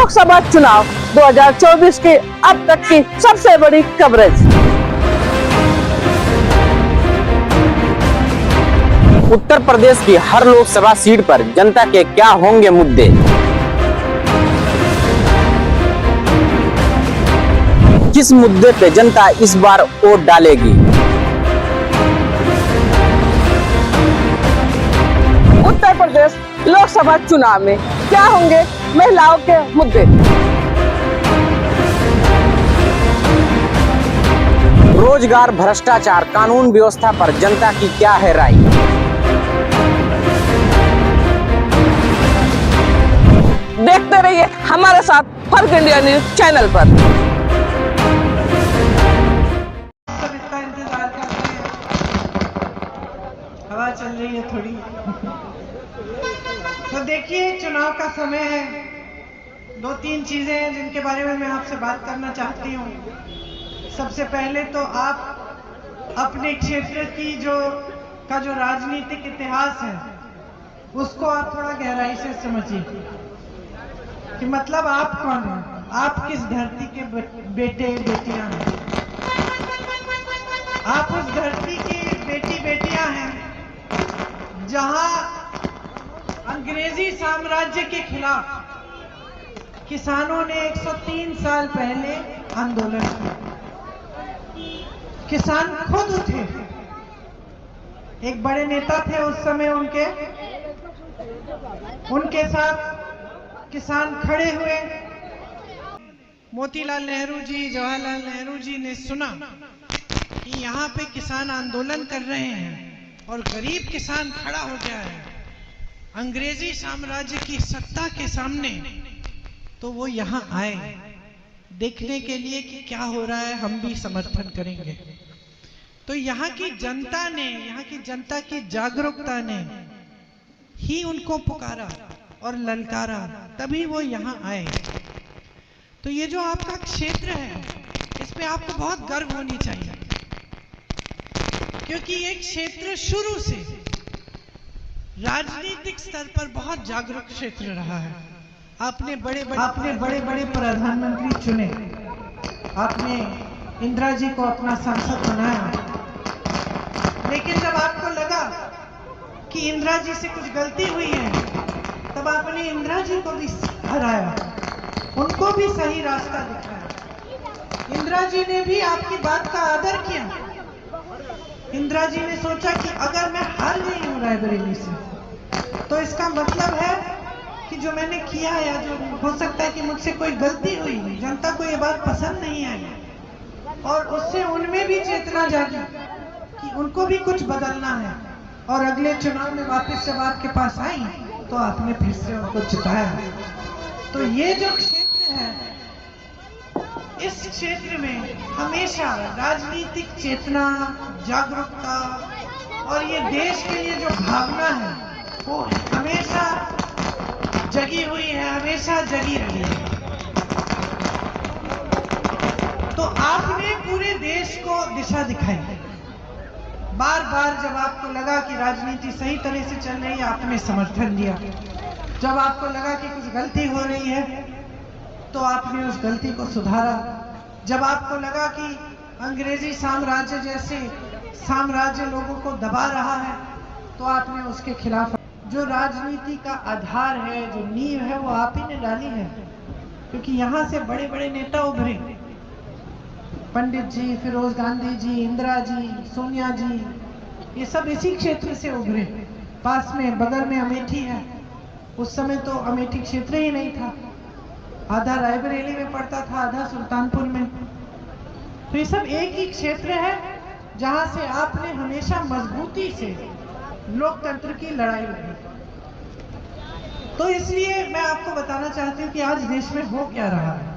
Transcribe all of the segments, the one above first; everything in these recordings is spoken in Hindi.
लोकसभा चुनाव 2024 की अब तक की सबसे बड़ी कवरेज। उत्तर प्रदेश की हर लोकसभा सीट पर जनता के क्या होंगे मुद्दे। किस मुद्दे पे जनता इस बार वोट डालेगी। उत्तर प्रदेश लोकसभा चुनाव में क्या होंगे महिलाओं के मुद्दे। रोजगार, भ्रष्टाचार, कानून व्यवस्था पर जनता की क्या है राय। देखते रहिए हमारे साथ फर्क इंडिया न्यूज चैनल पर। सब इतना इंतजार करते हैं, हवा चल रही है थोड़ी। तो देखिए, चुनाव का समय है। दो तीन चीजें हैं जिनके बारे में मैं आपसे बात करना चाहती हूँ। सबसे पहले तो आप अपने क्षेत्र की जो राजनीतिक इतिहास है उसको आप थोड़ा गहराई से समझिए कि मतलब आप कौन हैं, आप किस धरती के बेटे बेटियां हैं। आप उस धरती की बेटी बेटियां हैं जहां अंग्रेजी साम्राज्य के खिलाफ किसानों ने 103 साल पहले आंदोलन किया। किसान खुद उठे। एक बड़े नेता थे उस समय, उनके साथ किसान खड़े हुए। मोतीलाल नेहरू जी, जवाहरलाल नेहरू जी ने सुना कि यहाँ पे किसान आंदोलन कर रहे हैं और गरीब किसान खड़ा हो गया है अंग्रेजी साम्राज्य की सत्ता के सामने। तो वो यहाँ आए देखने के लिए कि क्या हो रहा है, हम भी समर्थन करेंगे। तो यहाँ की जनता ने, यहाँ की जनता की जागरूकता ने ही उनको पुकारा और ललकारा, तभी वो यहाँ आए। तो ये जो आपका क्षेत्र है इस पे आपको बहुत गर्व होनी चाहिए, क्योंकि ये क्षेत्र शुरू से राजनीतिक स्तर पर बहुत जागरूक क्षेत्र रहा है। आपने बड़े बड़े प्रधानमंत्री चुने, आपने इंदिरा जी को अपना सांसद बनाया, लेकिन जब आपको लगा कि इंदिरा जी से कुछ गलती हुई है तब आपने इंदिरा जी को भी हराया, उनको भी सही रास्ता दिखाया। इंदिरा जी ने भी आपकी बात का आदर किया। इंदिरा जी ने सोचा कि अगर मैं हार गई हूं रायबरेली से तो इसका मतलब है कि जो मैंने किया या जो हो सकता है कि मुझसे कोई गलती हुई, जनता को ये बात पसंद नहीं आई और उससे उनमें भी चेतना जागी कि उनको भी कुछ बदलना है। और अगले चुनाव में वापस जब आपके पास आई तो आपने फिर से उनको जिताया। तो ये जो क्षेत्र है, इस क्षेत्र में हमेशा राजनीतिक चेतना, जागरूकता और ये देश के लिए जो भावना है वो हमेशा जगी हुई है, हमेशा जगी रही है। तो आपने पूरे देश को दिशा दिखाई। बार बार जब आपको लगा कि राजनीति सही तरह से चल रही है आपने समर्थन दिया। जब आपको लगा कि कुछ गलती हो रही है तो आपने उस गलती को सुधारा। जब आपको लगा कि अंग्रेजी साम्राज्य जैसे साम्राज्य लोगों को दबा रहा है तो आपने उसके खिलाफ। जो राजनीति का आधार है, जो नींव है, वो आप ही ने डाली है, क्योंकि यहाँ से बड़े बड़े नेता उभरे। पंडित जी, फिरोज गांधी जी, इंदिरा जी, सोनिया जी, ये सब इसी क्षेत्र से उभरे। पास में बगल में अमेठी है, उस समय तो अमेठी क्षेत्र ही नहीं था, आधा रायबरेली में पड़ता था, आधा सुल्तानपुर में। तो ये सब एक ही क्षेत्र है जहां से आपने हमेशा मजबूती से लोकतंत्र की लड़ाई लड़ी। तो इसलिए मैं आपको बताना चाहती हूँ कि आज देश में हो क्या रहा है।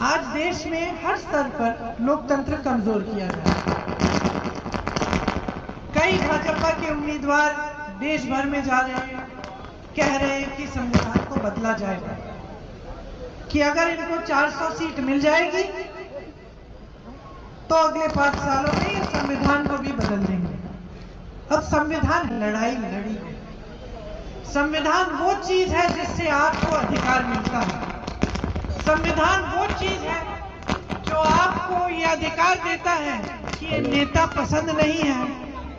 आज देश में हर स्तर पर लोकतंत्र कमजोर किया जा रहा है। कई भाजपा के उम्मीदवार देश भर में जा रहे हैं, कह रहे हैं कि संविधान को बदला जाएगा, कि अगर इनको 400 सीट मिल जाएगी तो अगले 5 सालों में ये संविधान को भी बदल देंगे। अब संविधान लड़ाई लड़ी। संविधान वो चीज है जिससे आपको अधिकार मिलता है। संविधान वो चीज है जो आपको ये अधिकार देता है कि ये नेता पसंद नहीं है,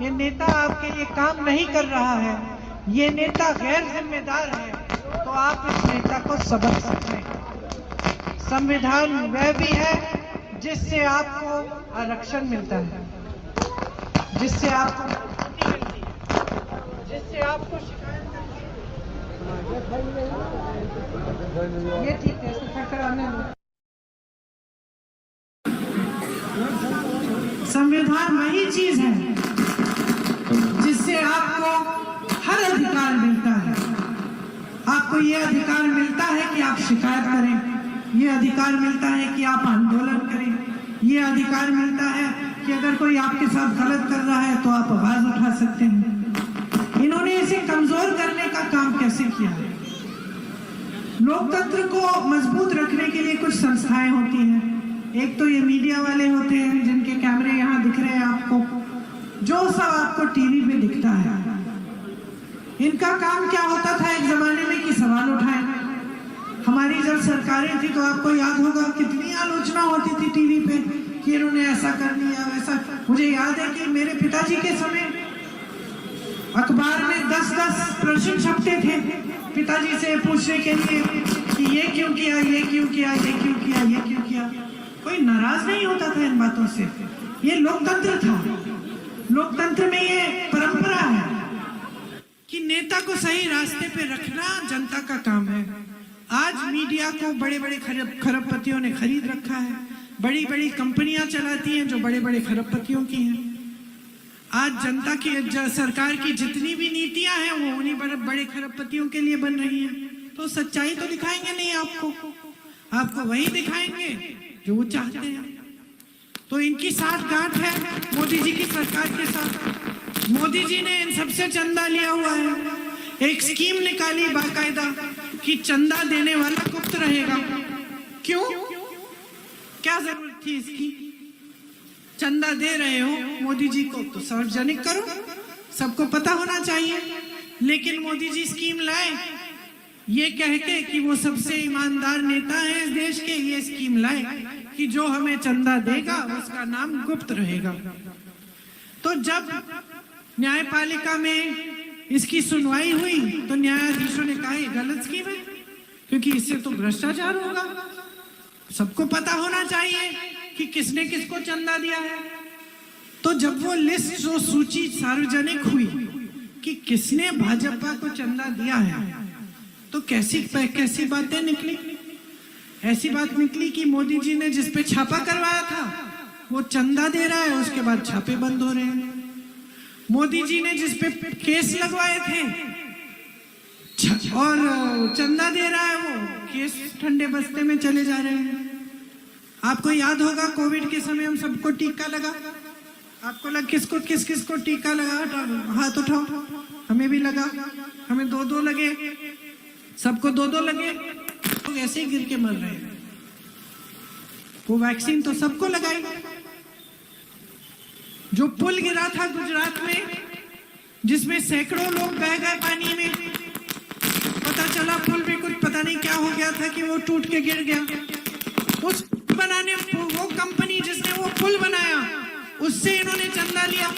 ये नेता आपके लिए काम नहीं कर रहा है, ये नेता गैर जिम्मेदार है, तो आप इस नेता को समझ सकते हैं। संविधान वह भी है जिससे आपको आरक्षण मिलता है, जिससे आपको नौकरी मिलती है, जिससे आपको शिकायत करती है। ये ठीक है, इसको फिर कराने दो। संविधान वही चीज है जिससे आपको हर अधिकार मिलता है। आपको ये अधिकार मिलता है कि आप शिकायत करें, ये अधिकार मिलता है कि आप आंदोलन करें, ये अधिकार मिलता है कि अगर कोई आपके साथ गलत कर रहा है तो आप आवाज उठा सकते हैं। इन्होंने इसे कमजोर करने का काम कैसे किया है? लोकतंत्र को मजबूत रखने के लिए कुछ संस्थाएं होती हैं। एक तो ये मीडिया वाले होते हैं जिनके कैमरे यहाँ दिख रहे हैं आपको, जो सब आपको टीवी पे दिखता है। इनका काम क्या होता था एक जमाने में कि सवाल उठाएं। हमारी जब सरकारें थी तो आपको याद होगा कितनी आलोचना होती थी टीवी पे कि इन्होंने ऐसा कर दिया वैसा। मुझे याद है कि मेरे पिताजी के समय अखबार में 10-10 प्रश्न छपते थे पिताजी से पूछने के लिए कि ये क्यों किया, ये क्यों किया, ये क्यों किया, ये क्यों किया। कोई नाराज नहीं होता था इन बातों से। ये लोकतंत्र था। लोकतंत्र में ये परंपरा है कि नेता को सही रास्ते पे रखना जनता का काम है। आज मीडिया को बड़े बड़े खरबपतियों ने खरीद रखा है। बड़ी बड़ी कंपनियां चलाती हैं जो बड़े बड़े खरबपतियों की हैं। आज जनता की सरकार की जितनी भी नीतियां हैं वो उन्हीं बड़े खरबपतियों के लिए बन रही हैं। तो सच्चाई तो दिखाएंगे नहीं आपको वही दिखाएंगे जो वो चाहते हैं। तो इनकी साठगांठ है मोदी जी की सरकार के साथ। मोदी जी ने इन सबसे चंदा लिया हुआ है। एक स्कीम निकाली बाकायदा कि चंदा देने वाला गुप्त रहेगा। क्यों? क्या जरूरत थी इसकी? चंदा दे रहे हो मोदी जी को तो सार्वजनिक करो, सबको पता होना चाहिए। लेकिन मोदी जी स्कीम लाए ये कह के कि वो सबसे ईमानदार नेता है इस देश के। ये स्कीम लाए कि जो हमें चंदा देगा उसका नाम गुप्त रहेगा। तो जब न्यायपालिका में इसकी सुनवाई हुई तो न्यायाधीशों ने कहा ये गलत स्कीम है क्योंकि इससे तो भ्रष्टाचार होगा। सबको पता होना चाहिए कि किसने किसको चंदा दिया है। तो जब वो लिस्ट जो सूची सार्वजनिक हुई कि किसने भाजपा को चंदा दिया है तो कैसी बातें निकली। ऐसी बात निकली कि मोदी जी ने जिस पे छापा करवाया था वो चंदा दे रहा है, उसके बाद छापे बंद हो रहे हैं। मोदी जी ने जिस पे केस लगवाए थे और चंदा दे रहा है वो केस ठंडे बस्ते में चले जा रहे हैं। आपको याद होगा कोविड के समय हम सबको टीका लगा। आपको लगा किसको टीका लगा? हाथ उठाओ। हमें भी लगा, हमें 2-2 लगे, सबको 2-2 लगे। लोग ऐसे ही गिर के मर रहे हैं। वो वैक्सीन तो सबको लगाई। जो पुल गिरा था गुजरात में जिसमें सैकड़ों लोग बह गए पानी में, पता चला पुल में कुछ पता नहीं क्या हो गया था कि वो टूट के गिर गया। उस बनाने वो कंपनी जिसने वो पुल बनाया उससे इन्होंने चंदा लिया।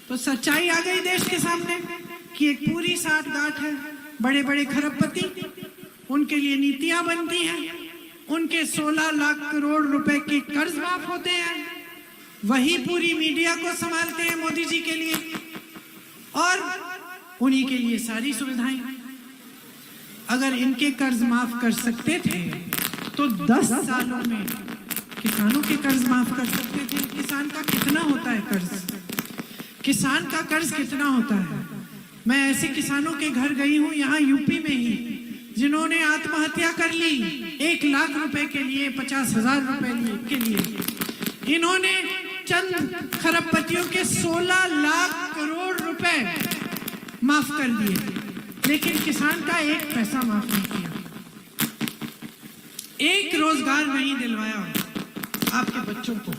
तो सच्चाई आ गई देश के सामने कि एक पूरी साठगांठ है। बड़े बड़े खरबपति, उनके लिए नीतियां बनती हैं, उनके 16 लाख करोड़ रुपए के कर्ज माफ होते हैं, वही पूरी मीडिया को संभालते हैं मोदी जी के लिए और उन्हीं के लिए सारी सुविधाएं। अगर इनके कर्ज माफ कर सकते थे तो 10 सालों में किसानों के कर्ज माफ कर सकते थे। किसान का कितना होता है कर्ज? किसान का कर्ज कितना होता है? मैं ऐसे किसानों के घर गई हूँ यहाँ यूपी में ही, जिन्होंने आत्महत्या कर ली 1 लाख रुपए के लिए, 50,000 रुपए के लिए। इन्होंने चंद खरबपतियों के 16 लाख करोड़ रुपए माफ कर दिए, लेकिन किसान का 1 पैसा माफ नहीं किया। एक रोजगार नहीं दिलवाया आपके बच्चों को।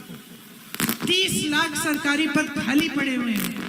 30 लाख सरकारी पद खाली पड़े हुए हैं।